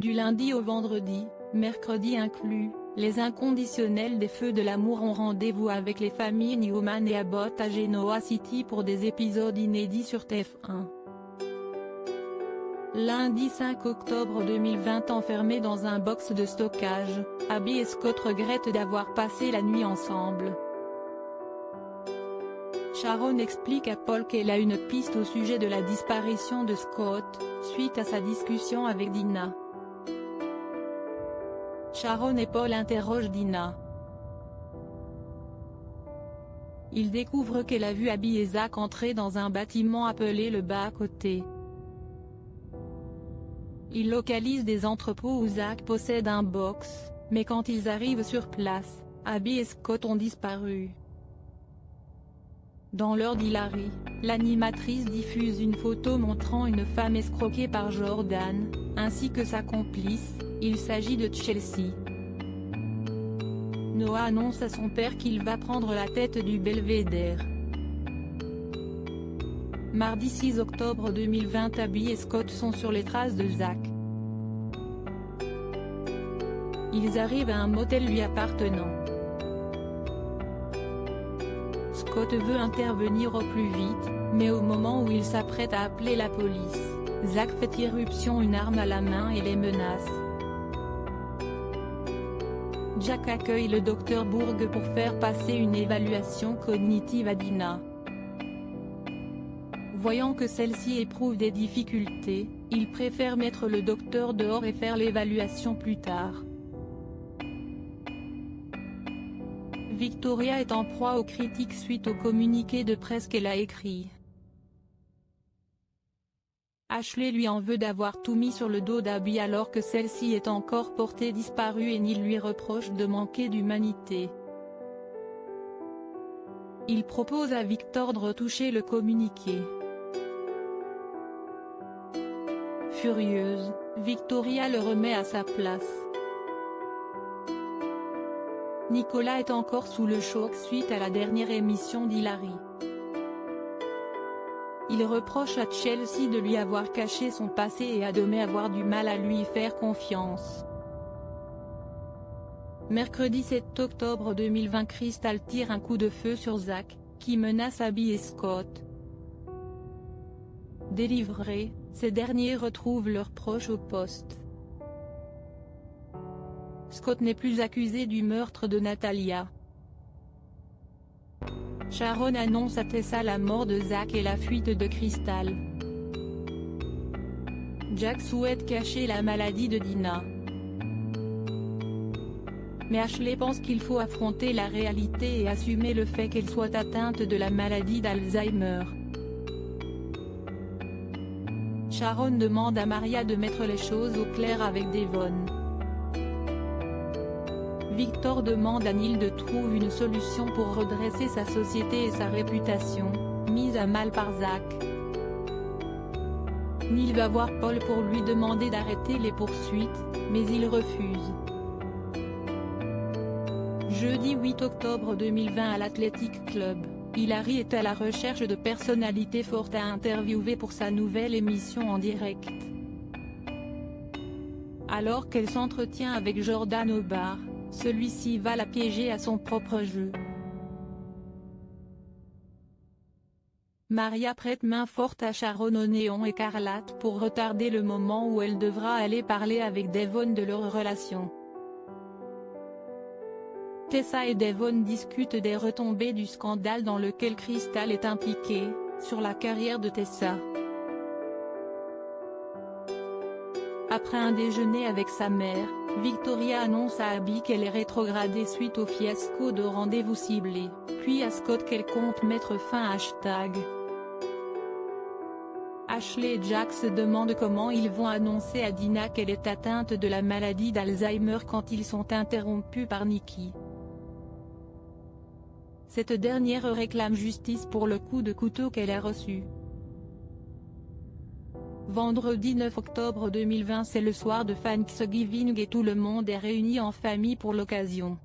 Du lundi au vendredi, mercredi inclus, les inconditionnels des Feux de l'amour ont rendez-vous avec les familles Newman et Abbott à Genoa City pour des épisodes inédits sur TF1. Lundi 5 octobre 2020, enfermés dans un box de stockage, Abby et Scott regrettent d'avoir passé la nuit ensemble. Sharon explique à Paul qu'elle a une piste au sujet de la disparition de Scott, suite à sa discussion avec Dina. Sharon et Paul interrogent Dina. Ils découvrent qu'elle a vu Abby et Zach entrer dans un bâtiment appelé le bas-côté. Ils localisent des entrepôts où Zach possède un box, mais quand ils arrivent sur place, Abby et Scott ont disparu. Dans l'heure d'Hilary, l'animatrice diffuse une photo montrant une femme escroquée par Jordan, ainsi que sa complice, il s'agit de Chelsea. Noah annonce à son père qu'il va prendre la tête du belvédère. Mardi 6 octobre 2020, Abby et Scott sont sur les traces de Zach. Ils arrivent à un motel lui appartenant. Scott veut intervenir au plus vite, mais au moment où il s'apprête à appeler la police, Zach fait irruption, une arme à la main, et les menace. Jack accueille le docteur Bourg pour faire passer une évaluation cognitive à Dina. Voyant que celle-ci éprouve des difficultés, il préfère mettre le docteur dehors et faire l'évaluation plus tard. Victoria est en proie aux critiques suite au communiqué de presse qu'elle a écrit. Ashley lui en veut d'avoir tout mis sur le dos d'Abby alors que celle-ci est encore portée disparue, et Neil lui reproche de manquer d'humanité. Il propose à Victor de retoucher le communiqué. Furieuse, Victoria le remet à sa place. Nicolas est encore sous le choc suite à la dernière émission d'Hilary. Il reproche à Chelsea de lui avoir caché son passé et admet avoir du mal à lui faire confiance. Mercredi 7 octobre 2020, Crystal tire un coup de feu sur Zach, qui menace Abby et Scott. Délivrés, ces derniers retrouvent leurs proches au poste. Scott n'est plus accusé du meurtre de Natalia. Sharon annonce à Tessa la mort de Zach et la fuite de Crystal. Jack souhaite cacher la maladie de Dina. Mais Ashley pense qu'il faut affronter la réalité et assumer le fait qu'elle soit atteinte de la maladie d'Alzheimer. Sharon demande à Maria de mettre les choses au clair avec Devon. Victor demande à Neil de trouver une solution pour redresser sa société et sa réputation, mise à mal par Zach. Neil va voir Paul pour lui demander d'arrêter les poursuites, mais il refuse. Jeudi 8 octobre 2020, à l'Athletic Club, Hillary est à la recherche de personnalités fortes à interviewer pour sa nouvelle émission en direct. Alors qu'elle s'entretient avec Jordan au bar, celui-ci va la piéger à son propre jeu. Maria prête main forte à Sharon au néon écarlate pour retarder le moment où elle devra aller parler avec Devon de leur relation. Tessa et Devon discutent des retombées du scandale dans lequel Crystal est impliquée, sur la carrière de Tessa. Après un déjeuner avec sa mère, Victoria annonce à Abby qu'elle est rétrogradée suite au fiasco de Rendez-vous ciblé, puis à Scott qu'elle compte mettre fin à #. Ashley et Jack se demandent comment ils vont annoncer à Dina qu'elle est atteinte de la maladie d'Alzheimer quand ils sont interrompus par Nikki. Cette dernière réclame justice pour le coup de couteau qu'elle a reçu. Vendredi 9 octobre 2020, c'est le soir de Thanksgiving et tout le monde est réuni en famille pour l'occasion.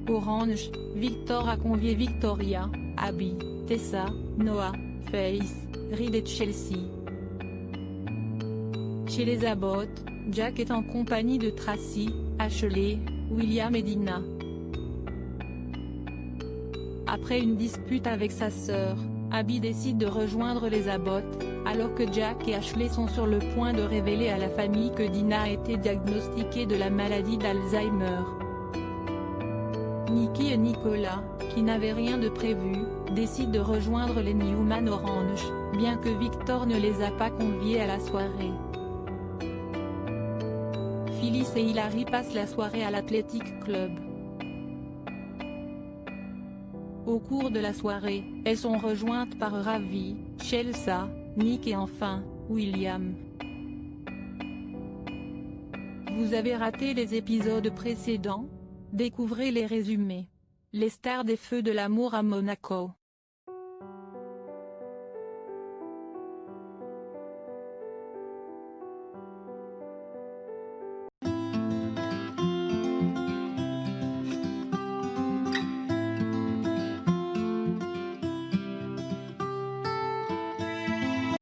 Orange, Victor a convié Victoria, Abby, Tessa, Noah, Faith, Reed et Chelsea. Chez les Abbott, Jack est en compagnie de Tracy, Ashley, William et Dina. Après une dispute avec sa sœur, Abby décide de rejoindre les Abbott, alors que Jack et Ashley sont sur le point de révéler à la famille que Dina a été diagnostiquée de la maladie d'Alzheimer. Nikki et Nicolas, qui n'avaient rien de prévu, décident de rejoindre les Newman Orange, bien que Victor ne les a pas conviés à la soirée. Phyllis et Hilary passent la soirée à l'Athletic Club. Au cours de la soirée, elles sont rejointes par Ravi, Chelsea, Nick et enfin, William. Vous avez raté les épisodes précédents? Découvrez les résumés. Les stars des Feux de l'amour à Monaco.